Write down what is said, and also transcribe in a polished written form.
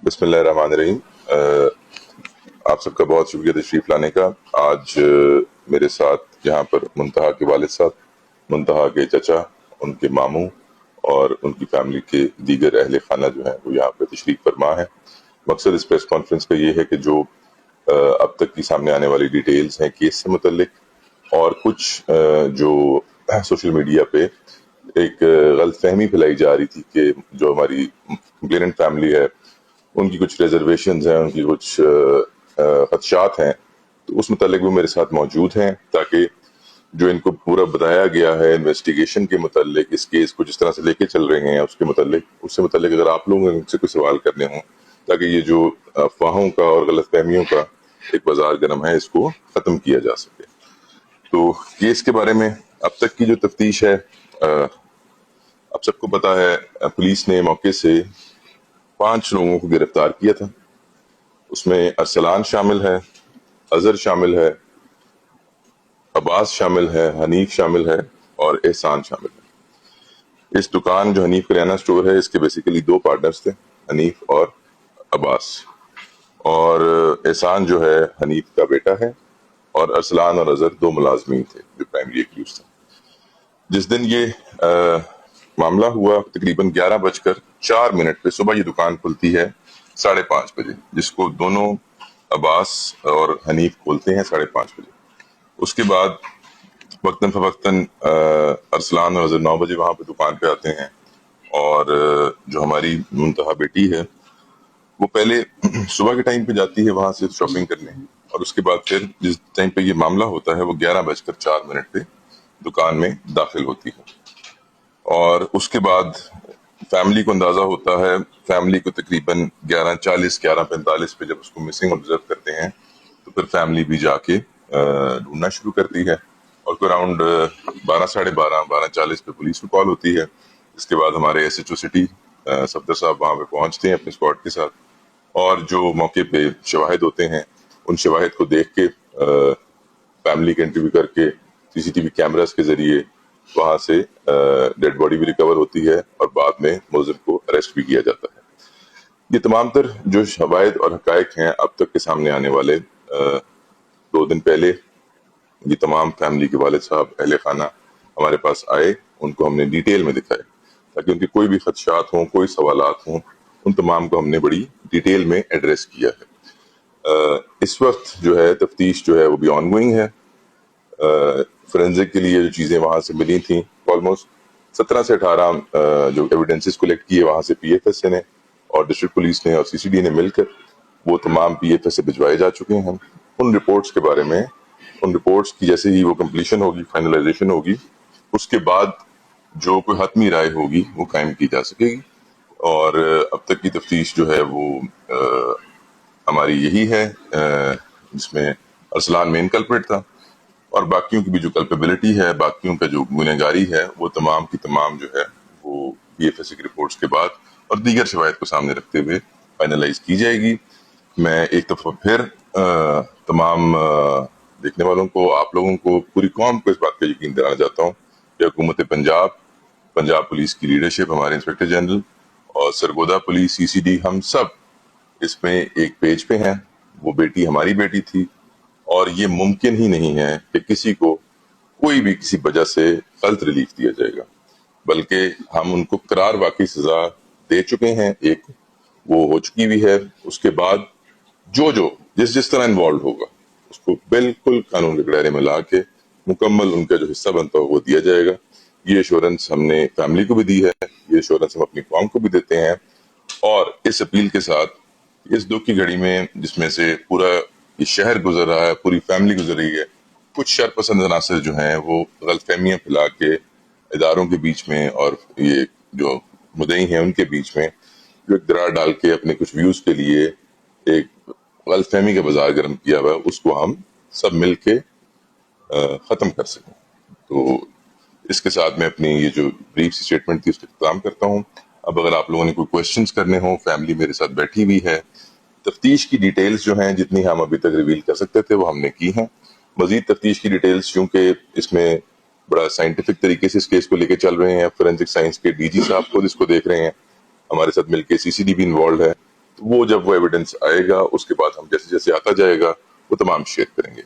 بسم اللہ الرحمن الرحیم۔ آپ سب کا بہت شکریہ تشریف لانے کا۔ آج میرے ساتھ یہاں پر منتہا کے والد صاحب، منتہا کے چچا، ان کے ماموں اور ان کی فیملی کے دیگر اہل خانہ جو ہیں وہ یہاں پہ تشریف فرما ہے۔ مقصد اس پریس کانفرنس کا یہ ہے کہ جو اب تک کی سامنے آنے والی ڈیٹیلز ہیں کیس سے متعلق، اور کچھ جو سوشل میڈیا پہ ایک غلط فہمی پھیلائی جا رہی تھی کہ جو ہماری کمپلیننٹ فیملی ہے ان کی کچھ ریزرویشنز ہیں، ان کی کچھ خدشات ہیں، تو اس متعلق وہ میرے ساتھ موجود ہیں تاکہ جو ان کو پورا بتایا گیا ہے انویسٹیگیشن کے متعلق، اس کیس کو جس طرح سے لے کے چل رہے ہیں اس سے متعلق اگر آپ لوگوں نے ان سے کوئی سوال کرنے ہوں، تاکہ یہ جو افواہوں کا اور غلط فہمیوں کا ایک بازار گرم ہے اس کو ختم کیا جا سکے۔ تو کیس کے بارے میں اب تک کی جو تفتیش ہے، اب سب کو پتا ہے پولیس نے موقع سے 5 لوگوں کو گرفتار کیا تھا۔ اس میں ارسلان شامل ہے، اظہر شامل ہے، عباس شامل ہے، حنیف شامل ہے اور احسان شامل ہے۔ اس دکان جو حنیف کریانہ سٹور ہے، اس کے بیسیکلی 2 پارٹنرز تھے، حنیف اور عباس، اور احسان جو ہے حنیف کا بیٹا ہے، اور ارسلان اور اظہر 2 ملازمین تھے جو پرائمری ایکیوز تھے۔ جس دن یہ معاملہ ہوا تقریباً 11:04 پہ صبح یہ دکان کھلتی ہے 5:30 بجے، جس کو دونوں عباس اور حنیف کھولتے ہیں 5:30 بجے۔ اس کے بعد وقتاً فوقتاً ارسلان اور اظہر 9 بجے وہاں پہ دکان پہ آتے ہیں، اور جو ہماری منتہا بیٹی ہے وہ پہلے صبح کے ٹائم پہ جاتی ہے وہاں سے شاپنگ کرنے، اور اس کے بعد پھر جس ٹائم پہ یہ معاملہ ہوتا ہے وہ 11:04 پہ دکان میں داخل ہوتی ہے، اور اس کے بعد فیملی کو اندازہ ہوتا ہے، فیملی کو تقریباً 11:40 11:45 پہ جب اس کو مسنگ آبزرو کرتے ہیں تو پھر فیملی بھی جا کے ڈھونڈنا شروع کرتی ہے، اور کوئی اراؤنڈ 12 12:40 پہ پولیس کو کال ہوتی ہے۔ اس کے بعد ہمارے S H O city Safdar sahib وہاں پہ پہنچتے ہیں اپنے اسکواڈ کے ساتھ، اور جو موقع پہ شواہد ہوتے ہیں ان شواہد کو دیکھ کے فیملی کے انٹرویو کر کے CCTV کیمراز کے ذریعے وہاں سے ڈیڈ باڈی بھی ریکور ہوتی ہے، اور بعد میں ملزم کو اریسٹ بھی کیا جاتا ہے۔ یہ تمام تر جو شواہد اور حقائق ہیں اب تک کے سامنے آنے والے، 2 دن پہلے یہ تمام فیملی کے والد صاحب اہل خانہ ہمارے پاس آئے، ان کو ہم نے ڈیٹیل میں دکھائے تاکہ ان کے کوئی بھی خدشات ہوں، کوئی سوالات ہوں، ان تمام کو ہم نے بڑی ڈیٹیل میں ایڈریس کیا ہے۔ اس وقت جو ہے تفتیش جو ہے وہ بھی آن گوئنگ ہے۔ فورینزک کے لیے جو چیزیں وہاں سے ملی تھیں، آلموسٹ 17 سے 18 جو ایویڈنسز کلیکٹ کیے وہاں سے PFS نے اور ڈسٹرکٹ پولیس نے اور CCD نے مل کر وہ تمام PFS سے بھجوائے جا چکے ہیں۔ ان رپورٹس کے بارے میں، ان رپورٹس کی جیسے ہی وہ کمپلیشن ہوگی، فائنلائزیشن ہوگی، اس کے بعد جو کوئی حتمی رائے ہوگی وہ قائم کی جا سکے گی، اور اب تک کی تفتیش جو ہے وہ ہماری یہی ہے، جس میں ارسلان مین کلپریٹ تھا، اور باقیوں کی بھی جو کلپیبلٹی ہے، باقیوں کا جو گنہگاری ہے، وہ تمام کی تمام جو ہے وہ PFS کی رپورٹس کے بعد اور دیگر شواہد کو سامنے رکھتے ہوئے فائنلائز کی جائے گی۔ میں ایک دفعہ پھر تمام دیکھنے والوں کو، آپ لوگوں کو، پوری قوم کو اس بات کا یقین دلانا چاہتا ہوں کہ حکومت پنجاب پولیس کی لیڈرشپ، ہمارے انسپیکٹر جنرل اور سرگودا پولیس، CCD، ہم سب اس میں ایک پیج پہ ہیں۔ وہ بیٹی ہماری بیٹی تھی، اور یہ ممکن ہی نہیں ہے کہ کسی کو کوئی بھی کسی وجہ سے غلط ریلیف دیا جائے گا، بلکہ ہم ان کو قرار واقعی سزا دے چکے ہیں، ایک وہ ہو چکی بھی ہے۔ اس کے بعد جو جس طرح انوالوڈ ہوگا اس کو بالکل قانون کے دائرے میں لا کے مکمل ان کا جو حصہ بنتا ہو وہ دیا جائے گا۔ یہ ایشورنس ہم نے فیملی کو بھی دی ہے، یہ ایشورنس ہم اپنی قوم کو بھی دیتے ہیں، اور اس اپیل کے ساتھ اس دکھ کی گھڑی میں جس میں سے پورا یہ شہر گزر رہا ہے، پوری فیملی گزر رہی ہے، کچھ شر پسند عناصر جو ہیں وہ غلط فہمیاں پھیلا کے اداروں کے بیچ میں اور یہ جو مدعی ہیں ان کے بیچ میں جو ایک درار ڈال کے اپنے کچھ ویوز کے لیے ایک غلط فہمی کا بازار گرم کیا ہوا ہے، اس کو ہم سب مل کے ختم کر سکیں۔ تو اس کے ساتھ میں اپنی یہ جو بریف اسٹیٹمنٹ تھی اس کا اختتام کرتا ہوں۔ اب اگر آپ لوگوں نے کوئی کوشچنز کرنے ہوں، فیملی میرے ساتھ بیٹھی ہوئی ہے، تفتیش کی ڈیٹیلز جو ہیں جتنی ہم ابھی تک ریویل کر سکتے تھے وہ ہم نے کی ہیں۔ مزید تفتیش کی ڈیٹیلز چونکہ اس میں بڑا سائنٹیفک طریقے سے اس کیس کو لے کے چل رہے ہیں، فورینسک سائنس کے DG صاحب خود اس کو دیکھ رہے ہیں، ہمارے ساتھ مل کے CCD بھی انوالوڈ ہے، وہ جب وہ ایویڈنس آئے گا اس کے بعد ہم جیسے جیسے آتا جائے گا وہ تمام شیئر کریں گے.